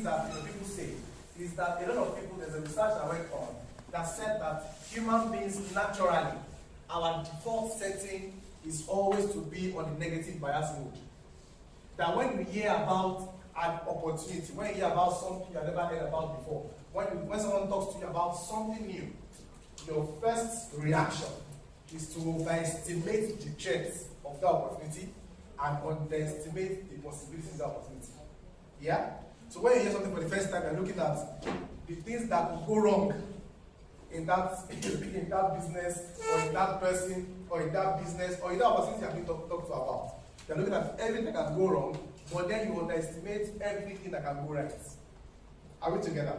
that people say is that a lot of people, there's a research that went on that said that human beings naturally, our default setting is always to be on the negative bias mode. That when you hear about an opportunity, when you hear about something you have never heard about before, when someone talks to you about something new, your first reaction is to overestimate the threats of that opportunity and underestimate the possibilities of that opportunity. Yeah? So when you hear something for the first time, you're looking at the things that will go wrong in that business, or in that person, or in that business, or in that opportunity I've been talked to about. You're looking at everything that can go wrong, but then you underestimate everything that can go right. Are we together?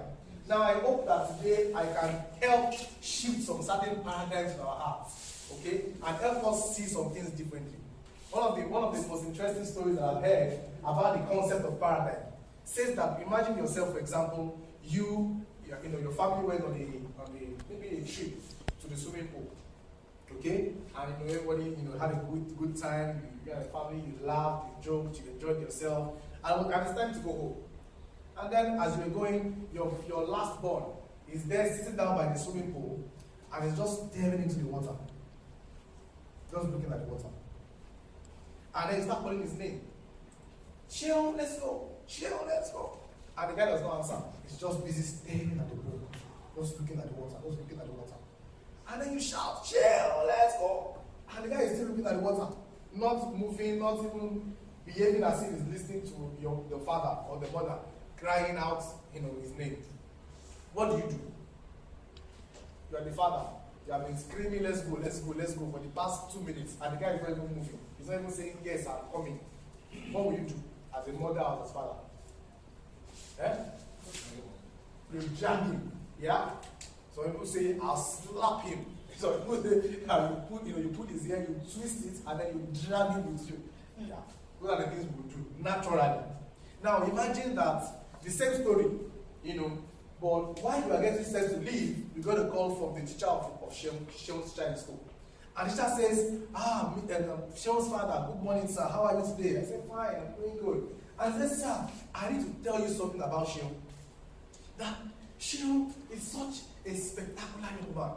Now I hope that today I can help shift some certain paradigms in our hearts, okay, and help us see some things differently. One of the most interesting stories that I've heard about the concept of paradigm says that, imagine yourself, for example, your family went on maybe a trip to the swimming pool, okay, and everybody had a good time. You had a family, you laughed, you joked, you enjoyed yourself, and it's time to go home. And then as you're going, your last born is there sitting down by the swimming pool and is just staring into the water. Just looking at the water. And then you start calling his name. Chill, let's go. Chill, let's go. And the guy does not answer. He's just busy staring at the pool. Just looking at the water. Just looking at the water. And then you shout, chill, let's go. And the guy is still looking at the water. Not moving, not even behaving as if he's listening to the father or the mother crying out, his name. What do? You are the father. You have been screaming, let's go, let's go, let's go for the past 2 minutes, and the guy is not even moving. He's not even saying, yes, I'm coming. What will you do as a mother or as a father? You drag him, yeah? Some people say, I'll slap him. So you put his hair, you twist it, and then you drag him with you. Yeah. Those are the things we do naturally. Now imagine that the same story, but while you are getting set to leave, you got a call from the teacher of Sean's child school. And the teacher says, Sean's father, good morning, sir. How are you today? I said, fine, I'm doing good. And he says, sir, I need to tell you something about Sean. That Sean is such a spectacular young man.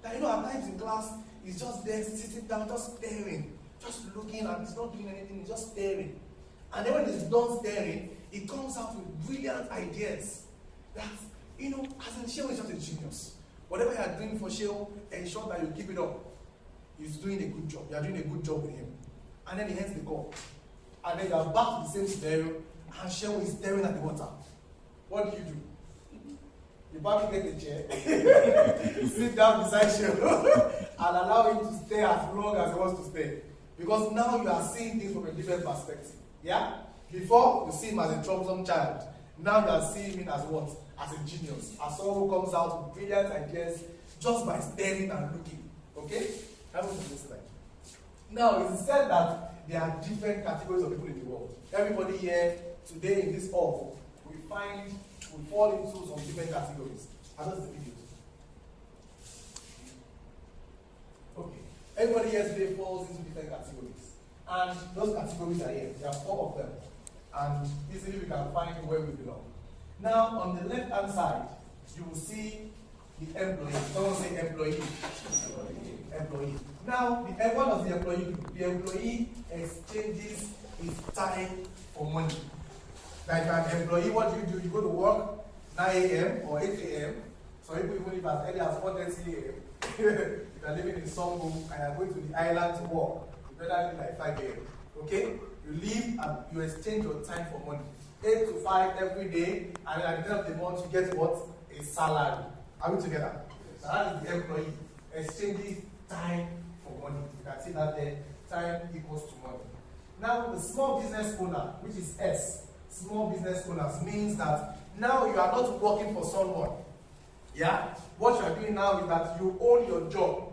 That, at times in class, he's just there, sitting down, just staring, just looking, and he's not doing anything, he's just staring. And then when he's done staring, he comes out with brilliant ideas. That, as in, Sheol is just a genius. Whatever you are doing for Sheol, ensure that you keep it up. He's doing a good job. You are doing a good job with him. And then he ends the call. And then you are back to the same scenario, and Sheol is staring at the water. What do? You probably get a chair, sit down beside Sheol, and allow him to stay as long as he wants to stay. Because now you are seeing things from a different perspective. Yeah? Before, you see him as a troublesome child. Now you are seeing him as what? As a genius. As someone who comes out with brilliant ideas just by staring and looking. Okay? Now, it's said that there are different categories of people in the world. Everybody here, today in this hall, we fall into some different categories. And that's the video. Okay. Everybody here today falls into different categories. And those categories are here. There are 4 of them. And easily we can find where we belong. Now, on the left-hand side, you will see the employee. Someone say employee. Employee. Now, what does the employee do? The employee exchanges his time for money. Like an employee, what do? You go to work 9 a.m. or 8 a.m. Some people even live as early as 4:30 a.m. If you are living in Songo and you are going to the island to work, you better leave like 5 a.m. Okay? You leave and you exchange your time for money. 8 to 5 every day, and at the end of the month, you get what? A salary. Are we together? So that is the employee. Exchanging time for money. You can see that there, time equals to money. Now, the small business owner, which is S, small business owners, means that now you are not working for someone. Yeah? What you are doing now is that you own your job.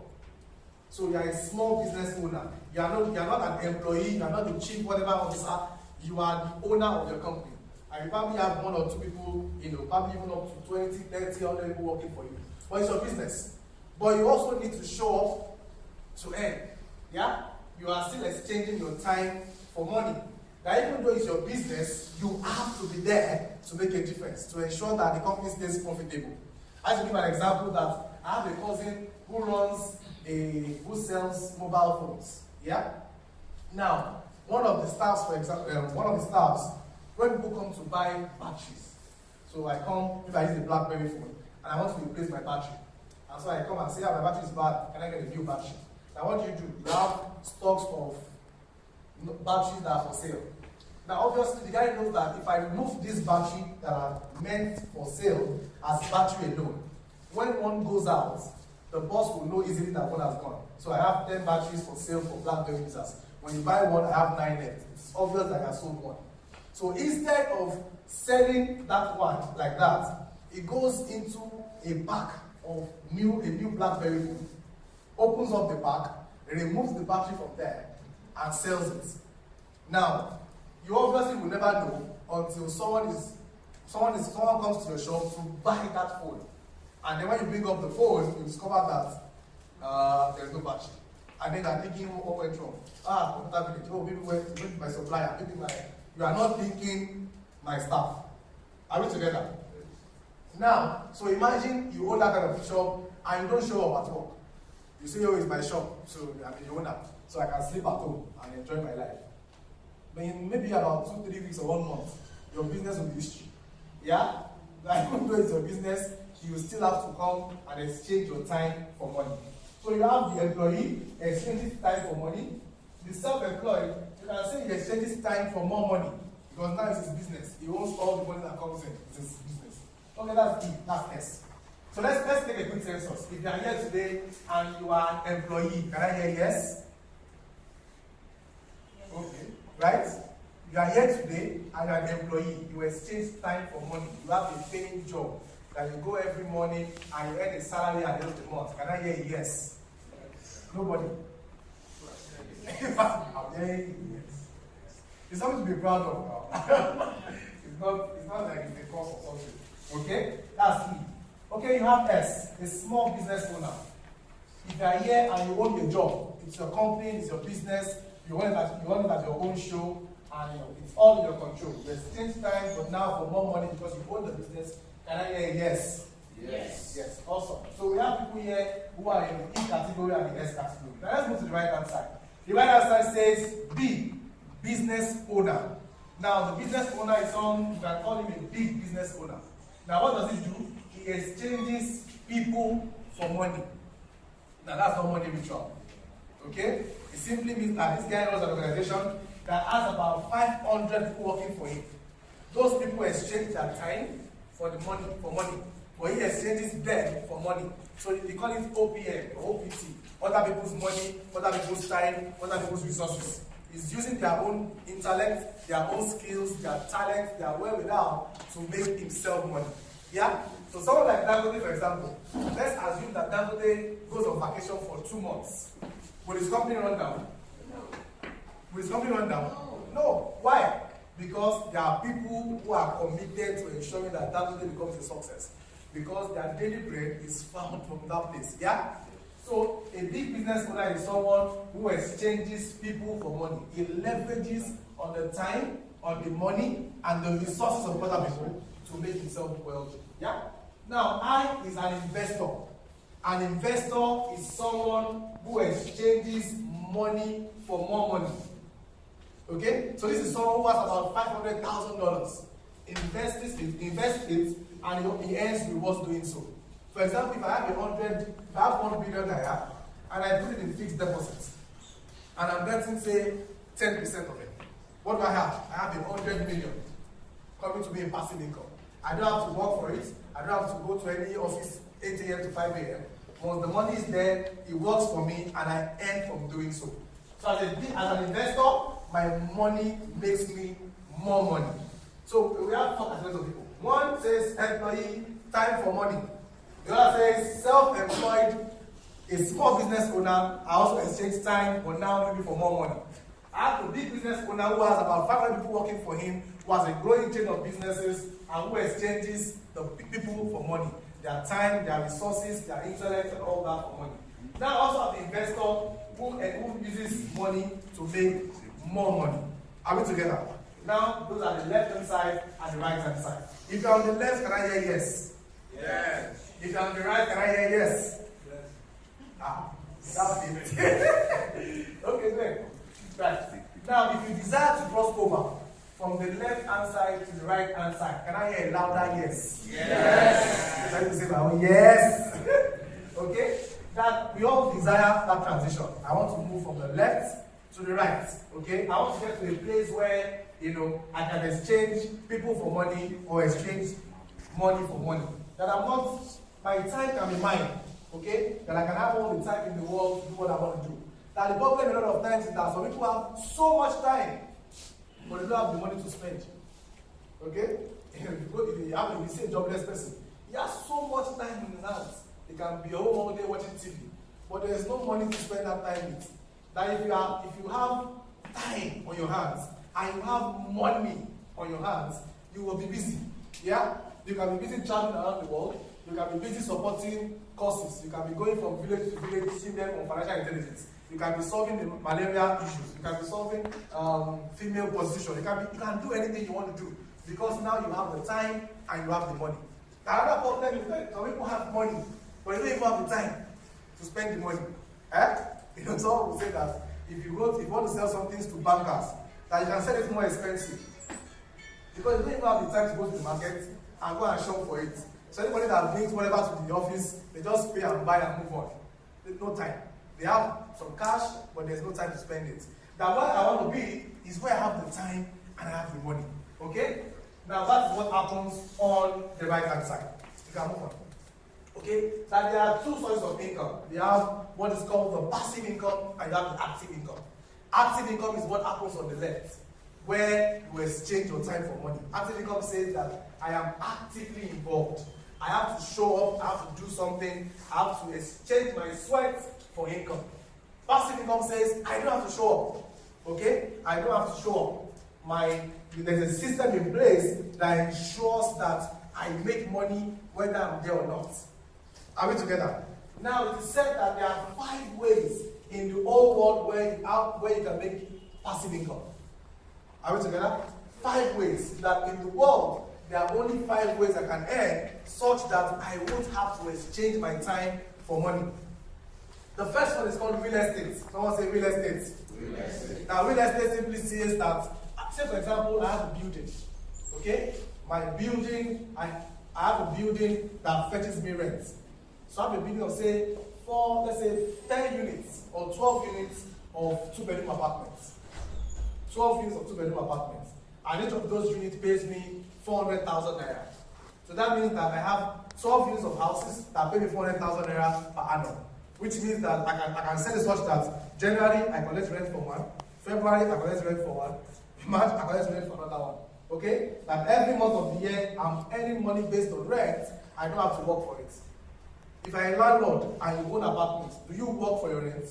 So you are a small business owner. You are not an employee, you are not the chief whatever officer, you are the owner of your company. And you probably have 1 or 2 people, probably even up to 20, 30, 100 people working for you. But it's your business. But you also need to show up to earn. Yeah? You are still exchanging your time for money. that even though it's your business, you have to be there to make a difference, to ensure that the company stays profitable. I should give an example that I have a cousin who sells mobile phones. Yeah? Now, one of the staffs, for example, when people come to buy batteries, so I come, if I use a BlackBerry phone, and I want to replace my battery. And so I come and say, my battery is bad, can I get a new battery? Now what do? You have stocks of batteries that are for sale. Now obviously the guy knows that if I remove this battery that are meant for sale as battery alone, when one goes out, the boss will know easily that one has gone. So I have 10 batteries for sale for BlackBerry users. When you buy one, I have 9 left. It's obvious that I sold one. So instead of selling that one like that, it goes into a pack of a new BlackBerry phone, opens up the pack, removes the battery from there, and sells it. Now, you obviously will never know until someone comes to your shop to buy that phone. And then when you bring up the phone, you discover that there's no battery. And then they're thinking, what went wrong? Computer village. Oh, maybe went my supplier. You are not thinking my staff. Are we together? Now, so imagine you own that kind of shop and you don't show up at work. You say, oh, it's my shop, so I'm the owner, so I can sleep at home and enjoy my life. But in maybe about 2-3 weeks or 1 month, your business will be history. Yeah? Like, even though it's your business, you still have to come and exchange your time for money. So you have the employee exchanges time for money. The self-employed, you can say he exchanges time for more money because now it's his business. He owns all the money that comes in. It's his business. Okay, that's E. That's S. So let's take a quick census. If you are here today and you are an employee, can I hear yes? Okay. Right? You are here today and you are an employee. You exchange time for money. You have a paying job that you go every morning and you earn a salary at the end of the month. Can I hear yes? Nobody. I'm hearing yes. It's something to be proud of now. it's not like it's a course or something. Okay? That's E. Okay, you have S, a small business owner. If you are here and you own your job, it's your company, it's your business, you own it at your own show, and it's all in your control. You exchange time, but now for more money because you own the business. Can I hear yes? Yes. Yes, awesome. So we have people here who are in the E category and the S category. Now let's move to the right hand side. The right hand side says B, business owner. Now the business owner is someone, you can call him a big business owner. Now what does he do? He exchanges people for money. Now that's not money ritual. Okay? It simply means that this guy runs an organization that has about 500 people working for him. Those people exchange their time for money. But he exchanges them for money. So they call it OPM or OPT. Other people's money, other people's time, other people's resources. He's using their own intellect, their own skills, their talent, their wherewithal to make himself money. Yeah? So someone like Dangote, for example, let's assume that Dangote goes on vacation for 2 months. Will his company run down? No. Will his company run down? No. Why? Because there are people who are committed to ensuring that Dangote becomes a success. Because their daily bread is found from that place. Yeah? So a big business owner is someone who exchanges people for money. He leverages on the time, on the money, and the resources of other people to make himself wealthy. Yeah? Now, I is an investor. An investor is someone who exchanges money for more money. Okay? So this is someone who has about $500,000. Invest it, and he earns rewards doing so. For example, if I have $1 billion and I put it in fixed deposits, and I'm betting, say, 10% of it, what do I have? I have $100 million coming to me in passive income. I don't have to work for it. I don't have to go to any office 8 a.m. to 5 a.m. Once the money is there, it works for me, and I earn from doing so. So as an investor, my money makes me more money. So we have 4 categories of people. One says employee, time for money. The other says self-employed, a small business owner. I also exchange time, but now maybe for more money. I have a big business owner who has about 500 people working for him, who has a growing chain of businesses, and who exchanges the people for money. Their time, their resources, their intellect, and all that for money. Now I also have the investor who uses money to make more money. Are we together? Now, those are the left-hand side and the right-hand side. If you're on the left, can I hear yes? Yes. If you're on the right, can I hear yes? Yes. Ah, that's it. Okay, great. Right. Now, if you desire to cross over from the left-hand side to the right-hand side, can I hear a louder yes? Yes. Let me say my own yes. Okay? That we all desire that transition. I want to move from the left to the right. Okay? I want to get to a place where, I can exchange people for money or exchange money for money. That I'm not, my time can be mine. Okay? That I can have all the time in the world to do what I want to do. That the problem a lot of times is that some people have so much time, but they don't have the money to spend. Okay? If you see a jobless person, he has so much time in his hands. He can be home all day watching TV, but there is no money to spend that time with. That if you have time on your hands and you have money on your hands, you will be busy. Yeah? You can be busy traveling around the world. You can be busy supporting causes. You can be going from village to village, teaching them on financial intelligence. You can be solving the malaria issues. You can be solving female position. You can do anything you want to do because now you have the time and you have the money. The other problem is that some people have money, but they don't even have the time to spend the money. Someone will say that if you want to sell some things to bankers, that you can sell it more expensive. Because you don't even have the time to go to the market and go and shop for it. So anybody that brings whatever to the office, they just pay and buy and move on. There's no time. They have some cash, but there's no time to spend it. Now what I want to be is where I have the time and I have the money. Okay? Now that is what happens on the right hand side. You can move on. Okay? Now there are two sources of income. We have what is called the passive income and you have the active income. Active income is what happens on the left, where you exchange your time for money. Active income says that I am actively involved. I have to show up, I have to do something, I have to exchange my sweat for income. Passive income says I don't have to show up. Okay? I don't have to show up. There's a system in place that ensures that I make money whether I'm there or not. Are we together? Now it is said that there are 5 ways in the whole world where you can make passive income. Are we together? 5 ways that in the world there are only 5 ways I can earn such that I won't have to exchange my time for money. The first one is called real estate. Someone say real estate. Real estate. Now real estate simply says that, say for example, I have a building. Okay? My building, I have a building that fetches me rent. So I have a building of let's say 10 units or 12 units of 2-bedroom apartments. 12 units of 2-bedroom apartments. And each of those units pays me 400,000 naira. So that means that I have 12 units of houses that pay me 400,000 naira per annum. Which means that I can set it such that January I collect rent for one, February I collect rent for one, March I collect rent for another one. Okay? That every month of the year I'm earning money based on rent, I don't have to work for it. If I'm a landlord and you own apartments, do you work for your rent?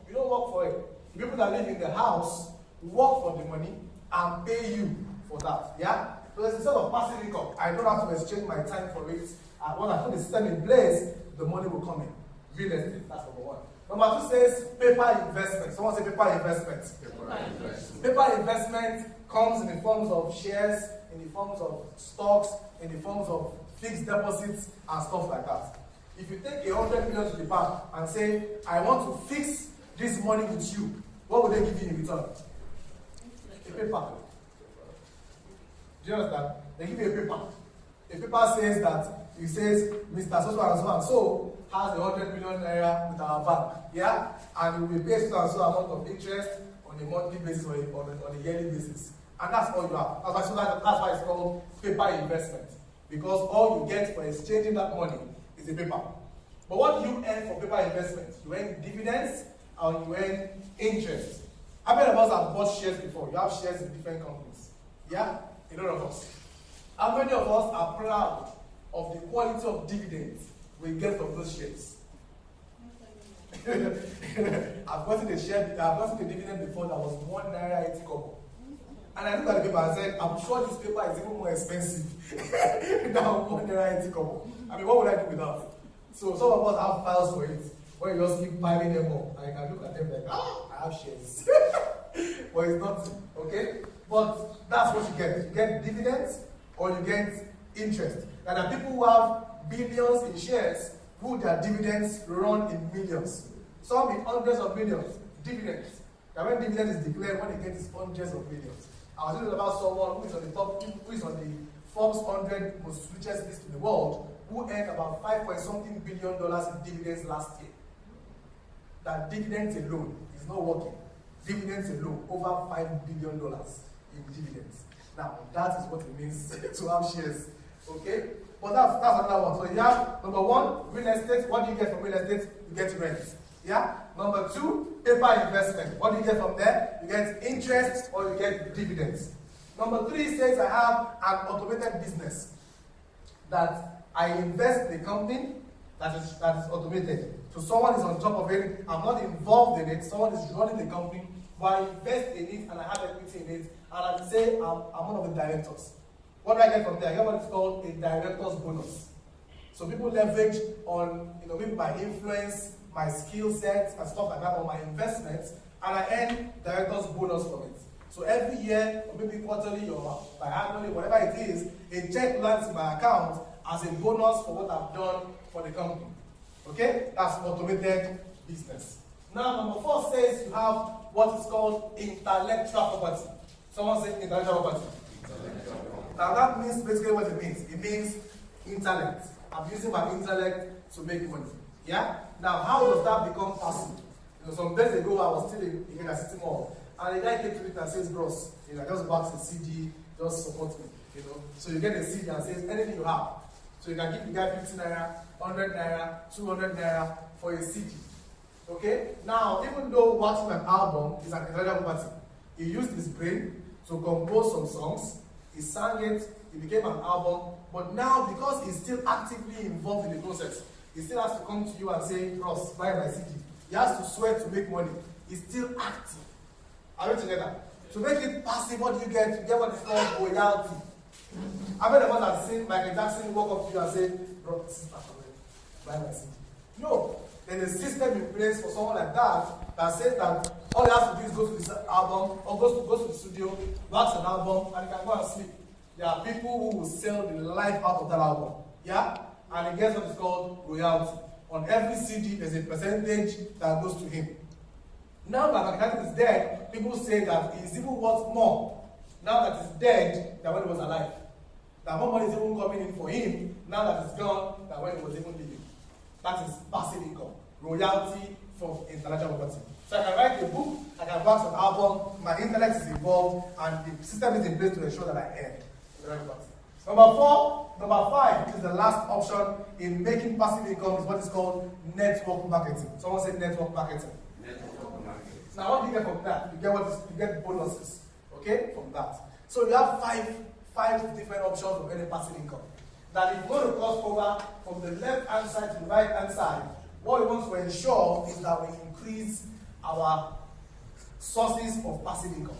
You don't work for it. The people that live in the house work for the money and pay you for that. Yeah? So there's a sort of passive income. I don't have to exchange my time for it. And when I put the system in place, the money will come in. Real estate, that's number 1. Number 2 says paper investment. Someone say paper investment. Paper investment. Paper investment comes in the forms of shares, in the forms of stocks, in the forms of fixed deposits and stuff like that. If you take 100 million to the bank and say, I want to fix this money with you, what would they give you in return? A paper. Do you understand? They give you a paper. A paper says that, it says, Mr. So and so has 100 million naira with our bank. Yeah? And we will pay so and so amount of interest on a monthly basis or on a yearly basis. And that's all you have. That's why it's called paper investment. Because all you get for exchanging that money is a paper. But what do you earn for paper investment? You earn dividends or you earn interest. How many of us have bought shares before? You have shares in different companies. Yeah? A lot of us. How many of us are proud of the quality of dividends we get from those shares? I've gotten a dividend before that was 1 naira 80 kobo. And I looked at the paper and said, I'm sure this paper is even more expensive than 1 naira 80 kobo. I mean, what would I do without? So some of us have files for it, where you just keep piling them up. And you can look at them like, I have shares. but it's not, okay? But that's what you get. You get dividends or you get interest. And there are people who have billions in shares who their dividends run in millions. Some in hundreds of millions, dividends. And when dividend is declared, what they get is hundreds of millions. I was reading about someone who is on the top, who is on the Forbes 100 most richest list in the world, who earned about $5.something billion in dividends last year. That dividends alone is not working. Dividends alone, over $5 billion in dividends. Now, that is what it means to have shares. Okay? But that's another one. So you have, number one, real estate. What do you get from real estate? You get rent. Yeah? Number two, paper investment. What do you get from there? You get interest or you get dividends. Number three says I have an automated business. That I invest in a company that is automated. So someone is on top of it. I'm not involved in it. Someone is running the company, but I invest in it and I have equity in it. And I say I'm one of the directors. What do I get from there? I get what is called a director's bonus. So people leverage on, maybe my influence, my skill sets and stuff like that, or my investments, and I earn director's bonus from it. So every year, or maybe quarterly or biannually, whatever it is, a check lands in my account as a bonus for what I've done for the company. Okay? That's automated business. Now, number four says you have what is called intellectual property. Someone say intellectual property. Now that means basically what it means. It means intellect. I'm using my intellect to make money. Yeah? Now, how does that become passive? Some days ago, I was still in a city mall, and a guy came to me and says, "Bros, I just bought a CD, just support me." So you get a CD and says anything you have. So you can give the guy 50 naira, 100 naira, 200 naira for a CD. Okay? Now, even though watching an album is an intellectual property, he used his brain to compose some songs. He sang it, it became an album, but now because he's still actively involved in the process, he still has to come to you and say, "Ross, buy my CD." He has to sweat to make money. He's still active. Are we together? To make it passive, what do you get? You get what is called royalty. I bet the one that seen Michael Jackson walk up to you and say, "Bro, sister, buy my CD." No. There's a system in place for someone like that says that all he has to do is go to this album or go to the studio, wax an album, and he can go and sleep. There are people who will sell the life out of that album. Yeah? And he gets what is called royalty. On every CD, there's a percentage that goes to him. Now that Michael Jackson is dead, people say that he's even worth more now that he's dead than when he was alive. That more money is even coming in for him now that he's gone than when he was even living. That is passive income. Royalty from intellectual property. So I can write a book, I can wax an album, my intellect is involved, and the system is in place to ensure that I earn. Number five, which is the last option in making passive income, is what is called network marketing. Someone said network marketing. Network marketing. Now, what do you get from that? You get bonuses, okay, from that. So you have five different options of any passive income. That if you want to cross over from the left-hand side to the right-hand side, what we want to ensure is that we increase our sources of passive income.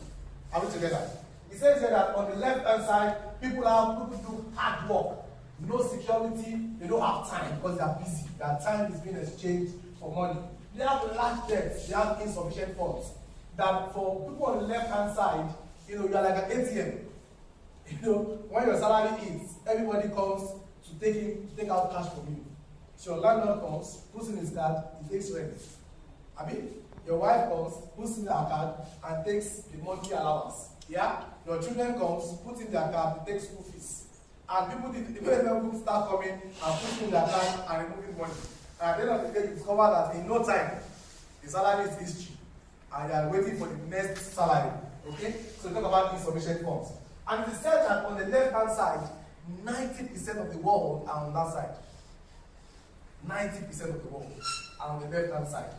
Are we together? It says here that on the left-hand side, people do hard work, no security, they don't have time because they are busy. Their time is being exchanged for money. They have large debts, they have insufficient funds. That for people on the left-hand side, you are like an ATM. When your salary hits, everybody comes to take out cash from you. So your landlord comes, puts in his card, he takes rent. Your wife comes, puts in her card, and takes the monthly allowance. Yeah? Your children comes, puts in their card, they take school fees. And people start coming and putting in their card and removing money. And at the end of the day, you discover that in no time, the salary is history. And they are waiting for the next salary. Okay? So talk about insufficient funds. And it is said that on the left-hand side, 90% of the world are on that side. 90% of the world are on the left-hand side.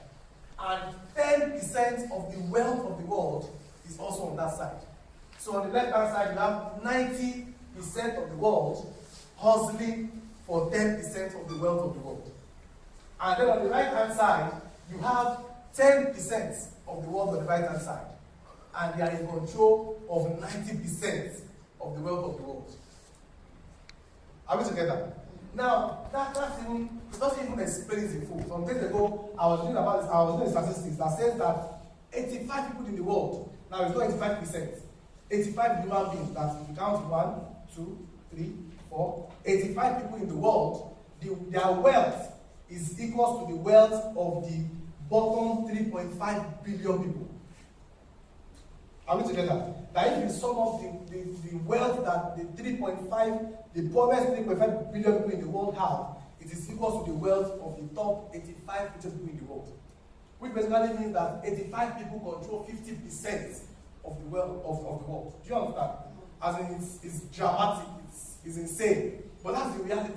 And 10% of the wealth of the world is also on that side. So on the left-hand side, you have 90% of the world hustling for 10% of the wealth of the world. And then on the right-hand side, you have 10% of the world on the right-hand side. And they are in control of 90% of the wealth of the world. Are we together? Now, that doesn't even explain it in full. Some days ago, I was doing statistics that says that 85 people in the world Now it's not 85%. 85 human beings, that if you count 1, 2, 3, 4, 85 people in the world, their wealth is equal to the wealth of the bottom 3.5 billion people. Are we together? That if you sum up the wealth that the poorest 3.5 billion people in the world have, it is equal to the wealth of the top 85 billion people in the world. Which basically means that 85 people control 50% of the wealth of the world. Do you understand? As in, it's dramatic, it's insane. But that's the reality.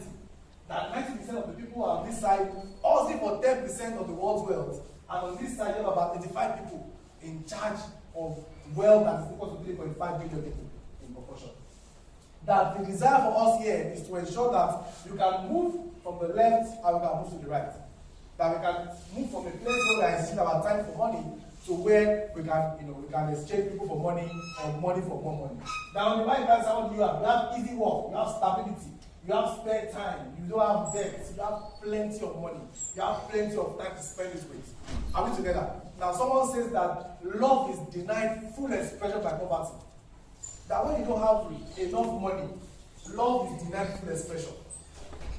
That 90% of the people on this side also for 10% of the world's wealth. And on this side, you have about 85 people in charge of wealth that is equal to 3.5 billion people in proportion. That the desire for us here is to ensure that you can move from the left and we can move to the right. That we can move from a place where we are investing our time for money to where we can exchange people for money or money for more money. Now, on the right hand side, you have easy work, you have stability, you have spare time, you don't have debt, you have plenty of money, you have plenty of time to spend this with. Are we together? Now, someone says that love is denied full expression by poverty. That when you don't have enough money, love is denied full expression.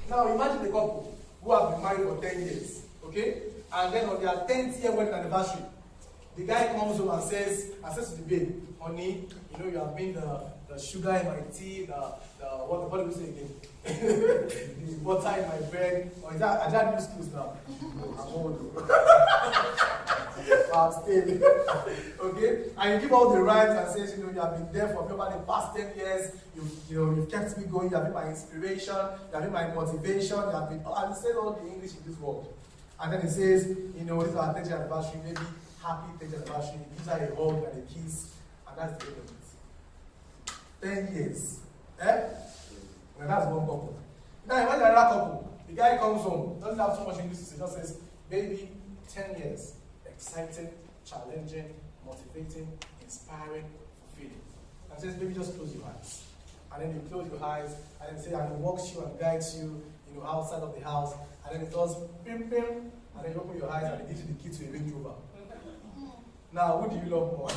Now, imagine a couple who have been married for 10 years, okay? And then on their 10th year wedding anniversary, the guy comes home and says to the babe, honey, you have been the sugar in my tea, what do we say again? The butter in my bread. Or is that, I just use skills now. I'm old. I'm still. Okay? And you give all the rights and says, you have been there for me over the past 10 years, you've kept me going, you have been my inspiration, you have been my motivation, you have been, and he said all the English in this world. And then he says, this is our 10th year anniversary, maybe happy 10th anniversary, gives her a hug and a kiss, and that's the end of it. 10 years. Well, that's one couple. Now, imagine another couple. The guy comes home, doesn't have so much English to say, just says, baby, 10 years. Exciting, challenging, motivating, inspiring, fulfilling. And says, baby, just close your eyes. And then you close your eyes, and then and he walks you and guides you, outside of the house, and then it does pim pim, and then you open your eyes and he gives you the key to a Range Rover. Now, who do you love more?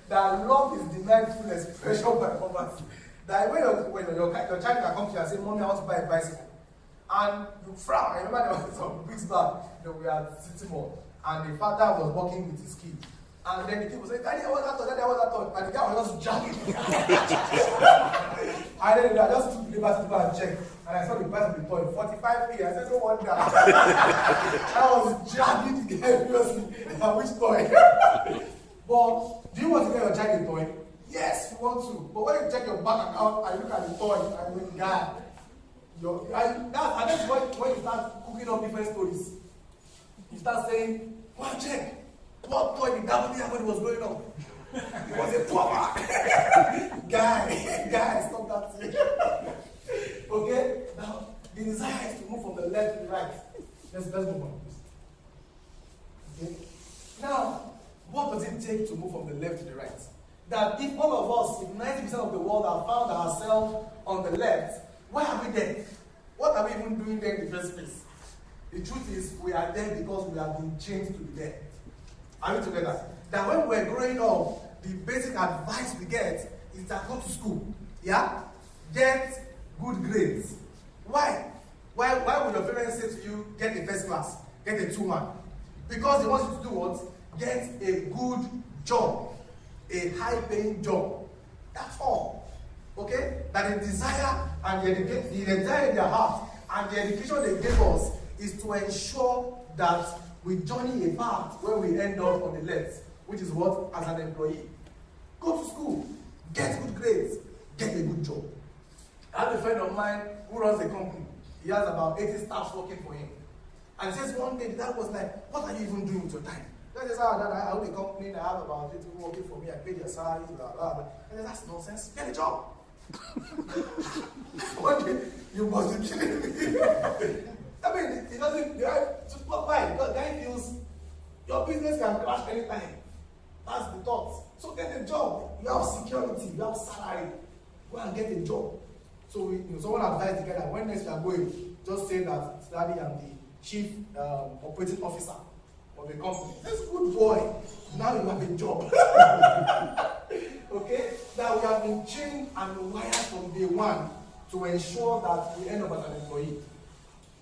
That love is denied full expression by poverty. That when your child can come to you and say, Mommy, I want to buy a bicycle. And you frown. I remember there was some weeks back, we are sitting on, and the father was walking with his kid. And then the kid was saying, Daddy, I want that toy, Daddy, I want that toy. And the guy was just dragging the And then I just took the liberty to go and check. And I saw the price of the toy, 45p. I said, no wonder. I was dragging the guy furiously. Which toy? But do you want to get your child a toy? Yes, you want to. But when you check your bank account and you look at the toy, and you guy, and that's when you start cooking up different stories. You start saying, go and check. What toy the devil did when it was going on? It was a plumber. Guy, stop that thing. Okay? Now, the desire is to move from the left to the right. Let's move on, please. Okay? Now, what does it take to move from the left to the right? That if all of us, if 90% of the world have found ourselves on the left, why are we there? What are we even doing there in the first place? The truth is, we are there because we have been changed to be there. Are we together? That when we're growing up, the basic advice we get is that go to school. Yeah? Get good grades. Why? Why would your parents say to you, get a first class, get a 2-1? Because they want you to do what? Get a good job. A high-paying job. That's all. Okay? That the desire and the desire in their heart and the education they gave us is to ensure that we journey a path where we end up on the left, which is what? As an employee. Go to school, get good grades, get a good job. I have a friend of mine who runs a company. He has about 80 staffs working for him. And he says one day, the dad was like, what are you even doing with your time? That is how I own a company, I have about 80 people working for me, I pay their salaries, blah, blah, blah. And then that's nonsense. Get a job. One day, you must be killing me. I mean, it doesn't, why? Because the guy feels your business can crash anytime. That's the thought. So get a job. You have security, you have salary. Go and get a job. So someone advised the guy that when next you are going, just say that Daddy, I'm the chief operating officer. of a company. That's good boy. Now you have a job. Okay? That we have been trained and wired from day one to ensure that we end up as an employee.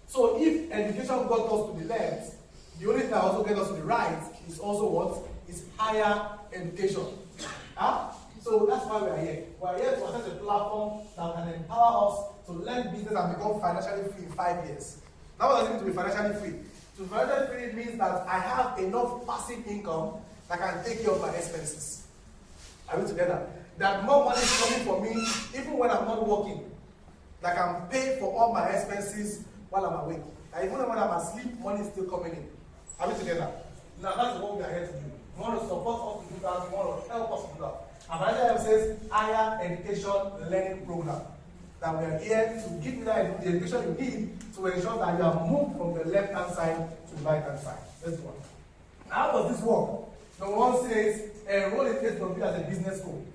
So if education got us to the left, the only thing that also gets us to the right is also what? Is higher education. So that's why we are here. We are here to access a platform that can empower us to learn business and become financially free in 5 years. Now what does it mean to be financially free? To be financially free means that I have enough passive income that can take care of my expenses. Are we together? That more money is coming for me even when I'm not working. That can pay for all my expenses while I'm awake. And even when I'm asleep, money is still coming in. Are we together? Now that's what we are here to do. We want to support us to do that. We want to help us to do that. And financial says higher education learning program. That we are here to give you the education you need to ensure that you are moved from the left-hand side to the right-hand side. Let's go on. How does this work? Number one says enroll in A2W as a business school.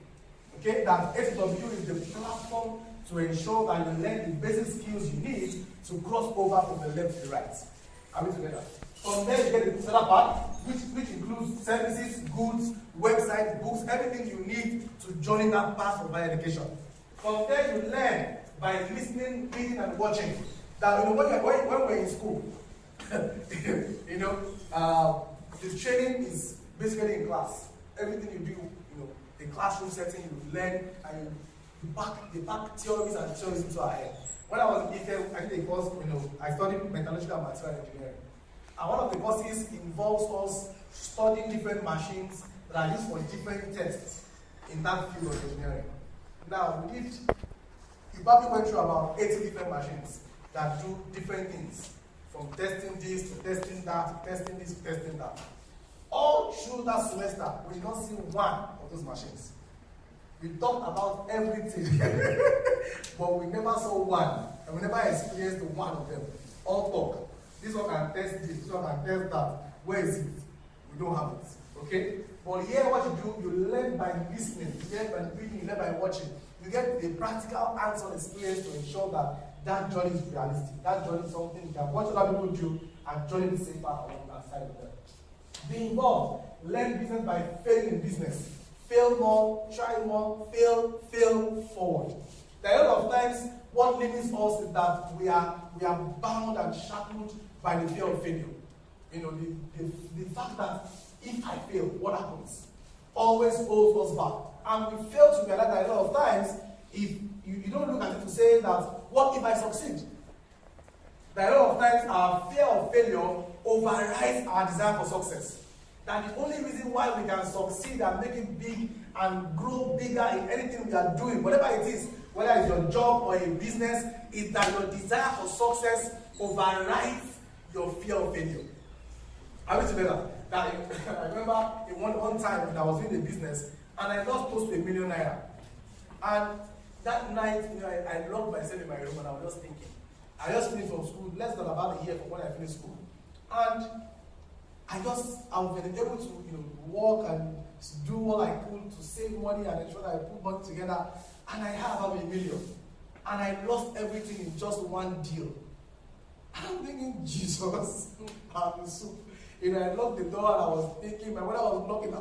Okay, that A2W is the platform to ensure that you learn the basic skills you need to cross over from the left to the right. Are we together? From there, you get the setup part, which includes services, goods, websites, books, everything you need to join that path of higher education. From there, you learn by listening, reading, and watching. That when we're in school, the training is basically in class. Everything you do, the classroom setting, you learn and you pack theories and theories into our head. When I was in Ife, I did a course, I studied metallurgical and material engineering. And one of the courses involves us studying different machines that are used for different tests in that field of engineering. Now, you probably went through about 80 different machines that do different things, from testing this to testing that, to testing this to testing that. All through that semester, we did not see one of those machines. We talked about everything, but we never saw one, and we never experienced one of them. All talk. This one can test this one can test that. Where is it? We don't have it. Okay? But here what you do, you learn by listening, you learn by reading, you learn by watching. You get the practical hands-on experience to ensure that journey is realistic. That journey is something you can watch other people do and journey the same path along that side of them. Be involved. Learn business by failing in business. Fail more, try more, fail forward. There are a lot of times what limits us is that we are bound and shackled by the fear of failure. The fact that if I fail, what happens? Always holds us back. And we fail to realize that a lot of times, if you don't look at it to say that, what if I succeed? That a lot of times our fear of failure overrides our desire for success. That the only reason why we can succeed and make it big and grow bigger in anything we are doing, whatever it is, whether it's your job or a business, is that your desire for success overrides your fear of failure. Are we together? That I remember one time when I was doing a business and I lost close to ₦1 million. And that night, I locked myself in my room and I was just thinking. I just finished from school, less than about a year from when I finished school. And I've been able to work and do what I could to save money and ensure that I put money together. And I have about ₦1 million. And I lost everything in just one deal. I'm thinking, Jesus, I'm in soup. I locked the door and I was thinking, when I was knocking,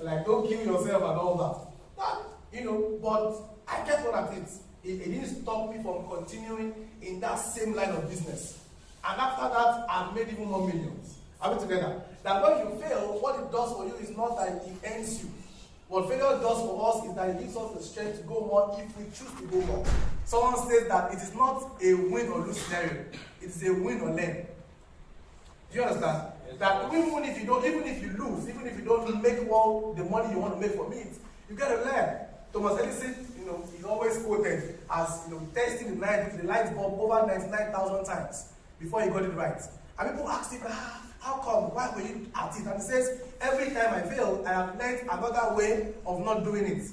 like, don't kill yourself and all that. But I kept on at it. It didn't stop me from continuing in that same line of business. And after that, I made even more millions. Are we together? That when you fail, what it does for you is not that it ends you. What failure does for us is that it gives us the strength to go more if we choose to go more. Someone says that it is not a win or lose scenario. It is a win or learn. Do you understand? Yes. That even if you lose, even if you don't make all the money you want to make from it, you got to learn. Thomas Edison, he always quoted as testing the light bulb over 99,000 times before he got it right. And people asked him, how come? Why were you at it? And he says, every time I fail, I have learned another way of not doing it.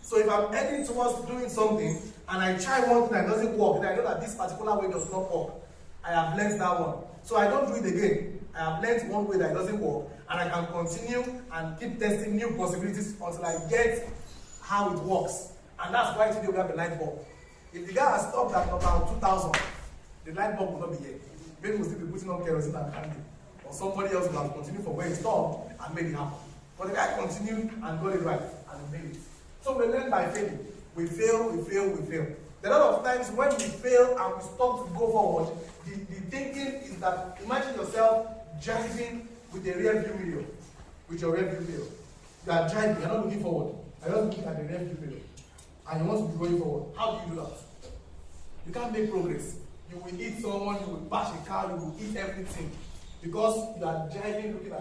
So if I'm heading towards doing something and I try one thing and it doesn't work, then I know that this particular way does not work. I have learned that one. So I don't do it again. I have learned one way that it doesn't work, and I can continue and keep testing new possibilities until I get how it works. And that's why today we have a light bulb. If the guy has stopped at about 2,000, the light bulb will not be here. maybe we'll still be putting on kerosene and candy. Or somebody else will have continued from where it stopped and made it happen. But the guy continued and got it right and made it. So we learn by failing. We fail, we fail, we fail. A lot of times when we fail and we stop to go forward, the thinking is that imagine yourself driving with a rear view mirror. With your rear view mirror. You are driving, you are not looking forward. You are just looking at the rear view mirror. And you want to be going forward. How do you do that? You can't make progress. You will hit someone, you will bash a car, you will hit everything. Because you are driving looking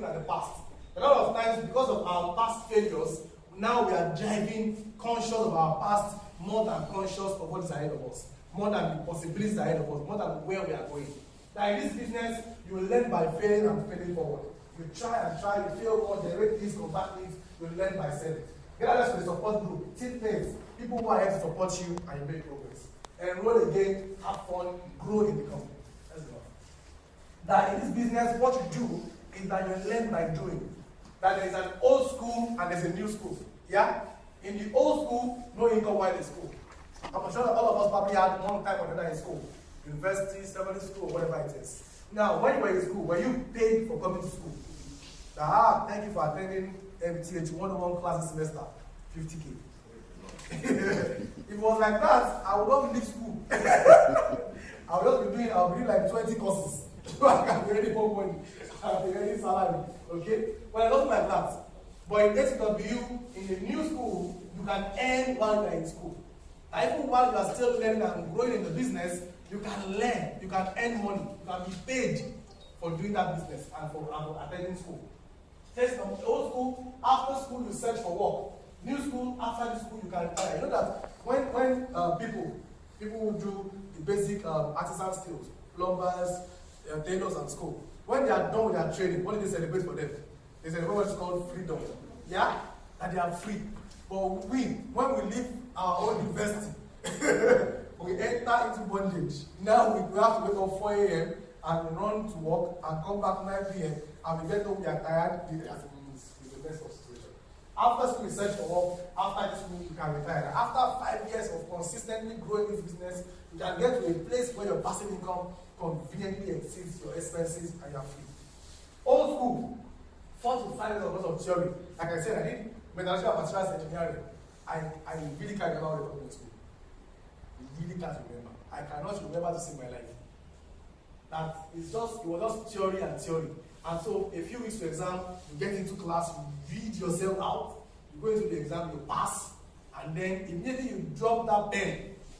at the past. A lot of times, because of our past failures, now we are driving conscious of our past more than conscious of what is ahead of us. More than the possibilities ahead of us, more than where we are going. Now in this business, you will learn by failing and failing forward. You try and try, you fail more, generate things, convert things, you will learn by selling. Get others to the support group, teammates, people who are here to support you and you make progress. Enroll again, have fun, grow in the company. Let's go. That in this business, what you do is that you learn by doing. That there is an old school and there's a new school. Yeah? In the old school, no income while in school. I'm sure that all of us probably had one time or another in school. University, secondary school, whatever it is. Now, when you were in school, were you paid for coming to school? Thank you for attending MTH 101 class this semester. 50K. If it was like that, I would not leave school. I'll be doing like 20 courses. So I can be ready for money. I'll be ready salary. Okay? Well, nothing like that. But in A2W, in the new school, you can earn while you are in school. And even while you are still learning and growing in the business, you can learn, you can earn money, you can be paid for doing that business and for attending school. First, from old school, after school you search for work. New school, after the school you can retire. You know that when people who do the basic artisan skills, plumbers, tailors and school, when they are done with their training, what do they celebrate for them? They celebrate what is called freedom. Yeah? And they are free. But when we leave our own university, we enter into bondage. Now we have to wake up 4 a.m. and run to work and come back 9 p.m. and we get home, we are tired. It's the best of situation. After school, we search for work. After this school, you can retire. After 5 years of consistently growing this business, you can get to a place where your passive income conveniently exceeds your expenses and you are free. Old school, 4 to 5 years of theory. Like I said, I did metallurgical and materials engineering. I really can't remember what I school. I really can't remember. I cannot remember this in my life. It was just theory and theory. And so a few weeks to exam, you get into class, you read yourself out, you go into the exam, you pass, and then immediately you drop that pen